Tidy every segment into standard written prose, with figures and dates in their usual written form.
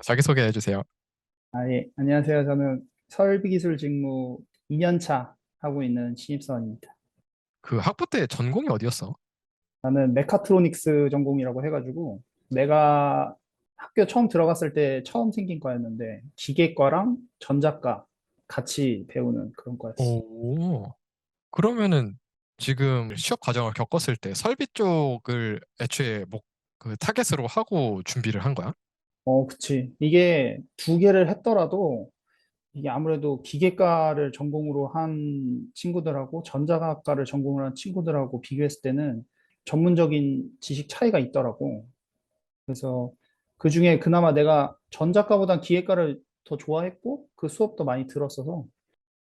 자기소개해 주세요. 예. 안녕하세요. 저는 설비기술 직무 2년 차 하고 있는 신입사원입니다. 그 학부 때 전공이 어디였어? 나는 메카트로닉스 전공이라고 해가지고 내가 학교 처음 들어갔을 때 처음 생긴 과였는데 기계과랑 전자과 같이 배우는 그런 과였어. 오, 그러면은 지금 취업 과정을 겪었을 때 설비 쪽을 애초에 그 타겟으로 하고 준비를 한 거야? 그치. 이게 두 개를 했더라도 이게 아무래도 기계과를 전공으로 한 친구들하고 전자과를 전공을 한 친구들하고 비교했을 때는 전문적인 지식 차이가 있더라고. 그래서 그 중에 그나마 내가 전자과보단 기계과를 더 좋아했고 그 수업도 많이 들었어서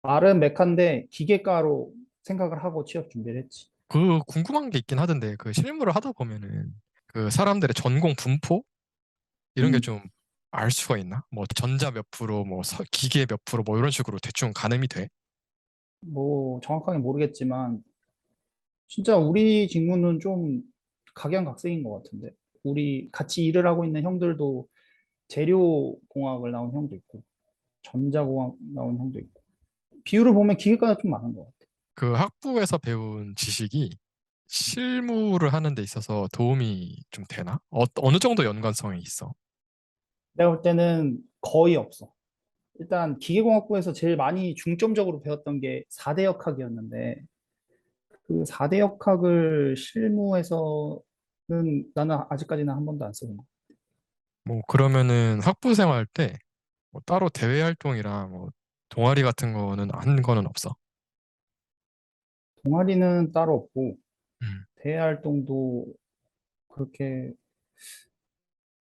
말은 메카인데 기계과로 생각을 하고 취업 준비를 했지. 그 궁금한 게 있긴 하던데 그 실무를 하다 보면은 그 사람들의 전공 분포 이런 게 음, 좀 알 수가 있나? 뭐 전자 몇 프로, 기계 몇 프로, 뭐 이런 식으로 대충 가늠이 돼? 뭐 정확하게 모르겠지만 진짜 우리 직무는 좀 각양각색인 것 같은데 우리 같이 일을 하고 있는 형들도 재료공학을 나온 형도 있고 전자공학 나온 형도 있고 비율을 보면 기계과가 좀 많은 것 같아. 그 학부에서 배운 지식이 실무를 하는 데 있어서 도움이 좀 되나? 어느 정도 연관성이 있어? 내가 볼 때는 거의 없어. 일단 기계공학부에서 제일 많이 중점적으로 배웠던 게 4대 역학이었는데 그 4대 역학을 실무에서는 나는 아직까지는 한 번도 안 써본 거. 뭐 그러면은 학부 생활 때 뭐 따로 대외 활동이랑 뭐 동아리 같은 거는 한 거는 없어? 동아리는 따로 없고 음. 대외 활동도 그렇게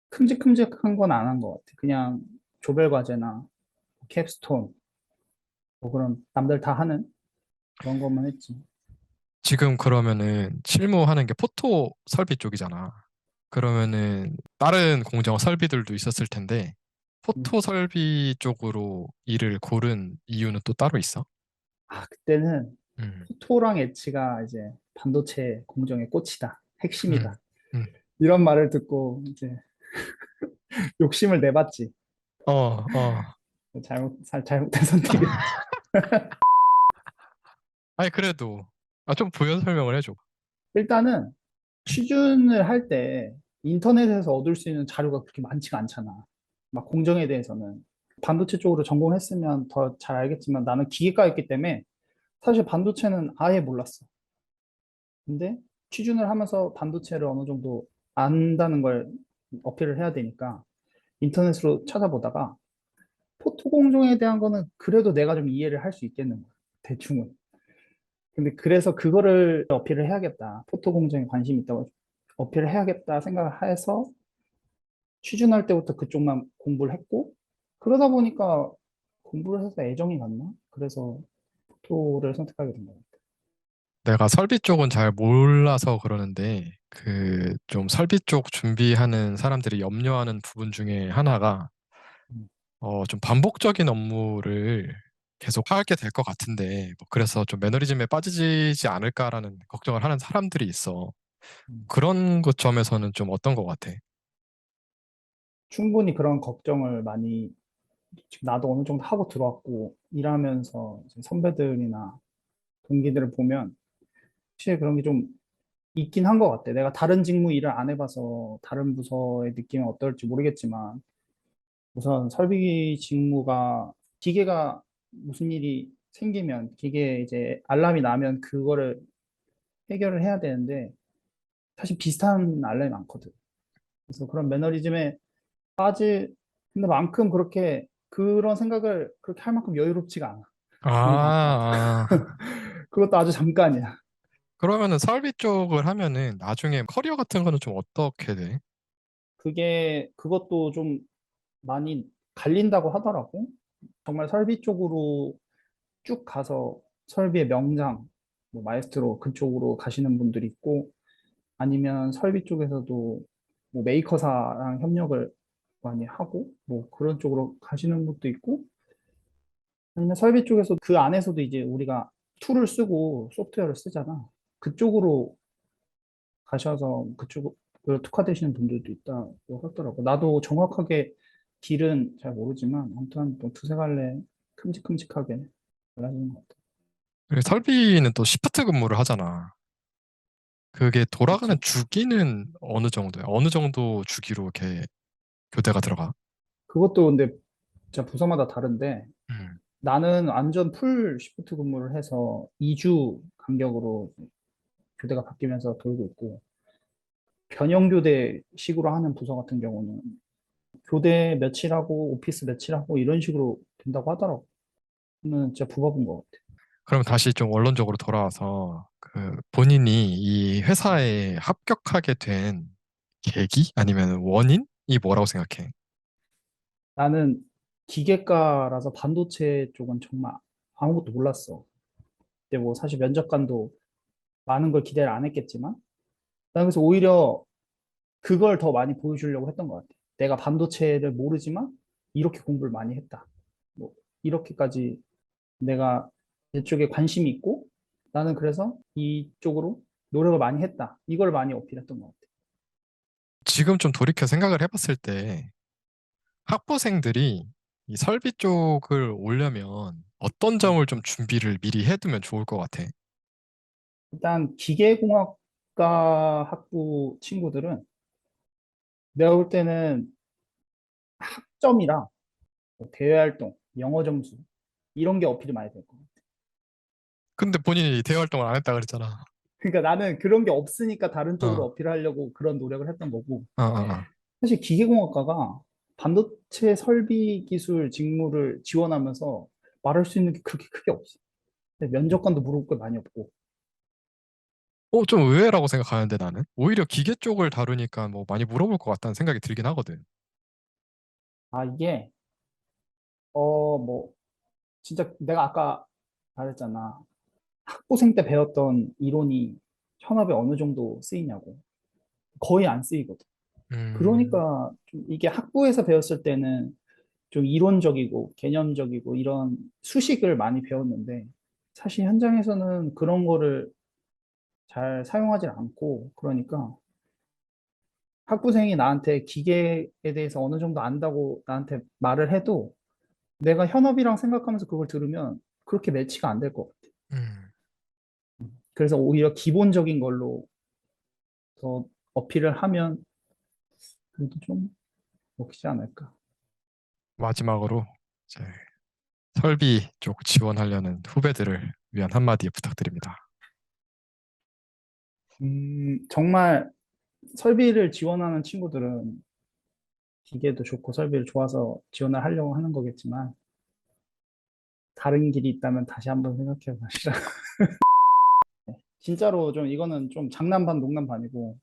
큼직큼직한 건 안 한 것 같아. 그냥 조별 과제나 캡스톤 뭐 그런 남들 다 하는 그런 것만 했지. 지금 그러면은 실무하는 게 포토 설비 쪽이잖아. 그러면은 다른 공정 설비들도 있었을 텐데 음. 포토 설비 쪽으로 일을 고른 이유는 또 따로 있어? 그때는 음, 포토랑 엣지가 이제 반도체 공정의 꽃이다, 음, 핵심이다. 음. 이런 말을 듣고 이제 욕심을 내봤지. 어, 어. 잘못된 선택이었지. 아니 그래도 좀 부연 설명을 해줘. 일단은 취준을 할 때 인터넷에서 얻을 수 있는 자료가 그렇게 많지가 않잖아. 막 공정에 대해서는. 반도체 쪽으로 전공했으면 더 잘 알겠지만 나는 기계과였기 때문에 사실 반도체는 아예 몰랐어. 근데 취준을 하면서 반도체를 어느 정도 안다는 걸 어필을 해야 되니까 인터넷으로 찾아보다가 포토 공정에 대한 거는 그래도 내가 좀 이해를 할 수 있겠는 거야. 대충은. 근데 그래서 그거를 어필을 해야겠다. 포토 공정에 관심 있다고 어필을 해야겠다 생각을 해서 취준할 때부터 그쪽만 공부를 했고 그러다 보니까 공부를 해서 애정이 갔나? 그래서 포토를 선택하게 된 것 같아요. 내가 설비 쪽은 잘 몰라서 그러는데, 그, 좀 설비 쪽 준비하는 사람들이 염려하는 부분 중에 하나가, 음, 좀 반복적인 업무를 계속 하게 될 것 같은데, 뭐 그래서 좀 매너리즘에 빠지지 않을까라는 걱정을 하는 사람들이 있어. 음. 그런 것 점에서는 좀 어떤 것 같아? 충분히 그런 걱정을 많이 지금 나도 어느 정도 하고 들어왔고 일하면서 이제 선배들이나 동기들을 보면 확실히 그런 게 좀 있긴 한 것 같아. 내가 다른 직무 일을 안 해봐서 다른 부서의 느낌이 어떨지 모르겠지만 우선 설비 직무가 기계가 무슨 일이 생기면 기계에 이제 알람이 나면 그거를 해결을 해야 되는데 사실 비슷한 알람이 많거든. 그래서 그런 매너리즘에 빠질 근데 만큼 그렇게 그런 생각을 그렇게 할 만큼 여유롭지가 않아. 직무가. 아. 그것도 아주 잠깐이야. 그러면은 설비 쪽을 하면은 나중에 커리어 같은 거는 좀 어떻게 돼? 그것도 좀 많이 갈린다고 하더라고. 정말 설비 쪽으로 쭉 가서 설비의 명장, 뭐 마에스트로 그쪽으로 가시는 분들이 있고 아니면 설비 쪽에서도 뭐 메이커사랑 협력을 많이 하고 뭐 그런 쪽으로 가시는 분도 있고 아니면 설비 쪽에서 그 안에서도 이제 우리가 툴을 쓰고 소프트웨어를 쓰잖아. 그쪽으로 가셔서 그쪽으로 특화되시는 분들도 있다고 하더라고. 나도 정확하게 길은 잘 모르지만 아무튼 뭐 두세 갈래 큼직큼직하게 달라지는 것 같아. 그리고 설비는 또 시프트 근무를 하잖아. 그게 돌아가는 그치? 주기는 어느 정도야? 어느 정도 주기로 이렇게 교대가 들어가? 그것도 근데 진짜 부서마다 다른데 음. 나는 완전 풀 시프트 근무를 해서 2주 간격으로 교대가 바뀌면서 돌고 있고 변형 교대식으로 하는 부서 같은 경우는 교대 며칠 하고 오피스 며칠 하고 이런 식으로 된다고 하더라고. 저는 진짜 북어본 것 같아. 그럼 다시 좀 원론적으로 돌아와서 그 본인이 이 회사에 합격하게 된 계기 아니면 원인이 뭐라고 생각해? 나는 기계과라서 반도체 쪽은 정말 아무것도 몰랐어. 근데 뭐 사실 면접관도 많은 걸 기대를 안 했겠지만 난 그래서 오히려 그걸 더 많이 보여주려고 했던 것 같아. 내가 반도체를 모르지만 이렇게 공부를 많이 했다. 뭐 이렇게까지 내가 이쪽에 관심이 있고 나는 그래서 이쪽으로 노력을 많이 했다. 이걸 많이 어필했던 것 같아. 지금 좀 돌이켜 생각을 해봤을 때 학부생들이 이 설비 쪽을 오려면 어떤 음. 점을 좀 준비를 미리 해두면 좋을 것 같아? 일단 기계공학과 학부 친구들은 내가 볼 때는 학점이랑 뭐 대외활동, 영어 점수 이런 게 어필이 많이 될 거야. 근데 본인이 대외 활동을 안 했다 그랬잖아. 그러니까 나는 그런 게 없으니까 다른 어, 쪽으로 어, 어필하려고 그런 노력을 했던 거고 어, 어. 사실 기계공학과가 반도체 설비 기술 직무를 지원하면서 말할 수 있는 게 그렇게 크게 없어. 근데 면접관도 물어볼 게 많이 없고 좀 의외라고 생각하는데 나는 오히려 기계 쪽을 다루니까 뭐 많이 물어볼 것 같다는 생각이 들긴 하거든. 아 이게 뭐 진짜 내가 아까 말했잖아. 학부생 때 배웠던 이론이 현업에 어느 정도 쓰이냐고. 거의 안 쓰이거든. 음, 그러니까 좀 이게 학부에서 배웠을 때는 좀 이론적이고 개념적이고 이런 수식을 많이 배웠는데 사실 현장에서는 그런 거를 잘 사용하지 않고 그러니까 학부생이 나한테 기계에 대해서 어느 정도 안다고 나한테 말을 해도 내가 현업이랑 생각하면서 그걸 들으면 그렇게 매치가 안 될 것 같아. 음. 그래서 오히려 기본적인 걸로 더 어필을 하면 그래도 좀 먹히지 않을까. 마지막으로 이제 설비 쪽 지원하려는 후배들을 위한 한마디 부탁드립니다. 정말 설비를 지원하는 친구들은 기계도 좋고 설비를 좋아서 지원을 하려고 하는 거겠지만 다른 길이 있다면 다시 한번 생각해 보시라. 진짜로 좀 이거는 좀 장난 반 농담 반이고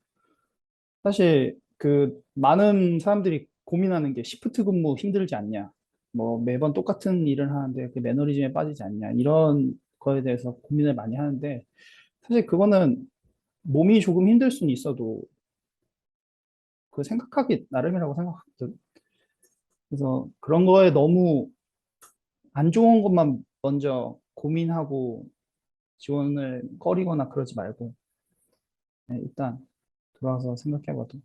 사실 그 많은 사람들이 고민하는 게 시프트 근무 힘들지 않냐. 뭐 매번 똑같은 일을 하는데 그 매너리즘에 빠지지 않냐. 이런 거에 대해서 고민을 많이 하는데 사실 그거는 몸이 조금 힘들 수는 있어도 그 생각하기 나름이라고 생각하거든. 그래서 그런 거에 너무 안 좋은 것만 먼저 고민하고 지원을 꺼리거나 그러지 말고 네, 일단 들어와서 생각해봐도 되지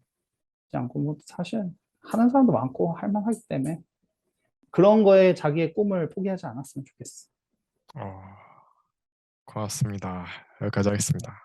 않고 뭐 사실 하는 사람도 많고 할 만하기 때문에 그런 거에 자기의 꿈을 포기하지 않았으면 좋겠어. 어, 고맙습니다. 여기까지 하겠습니다.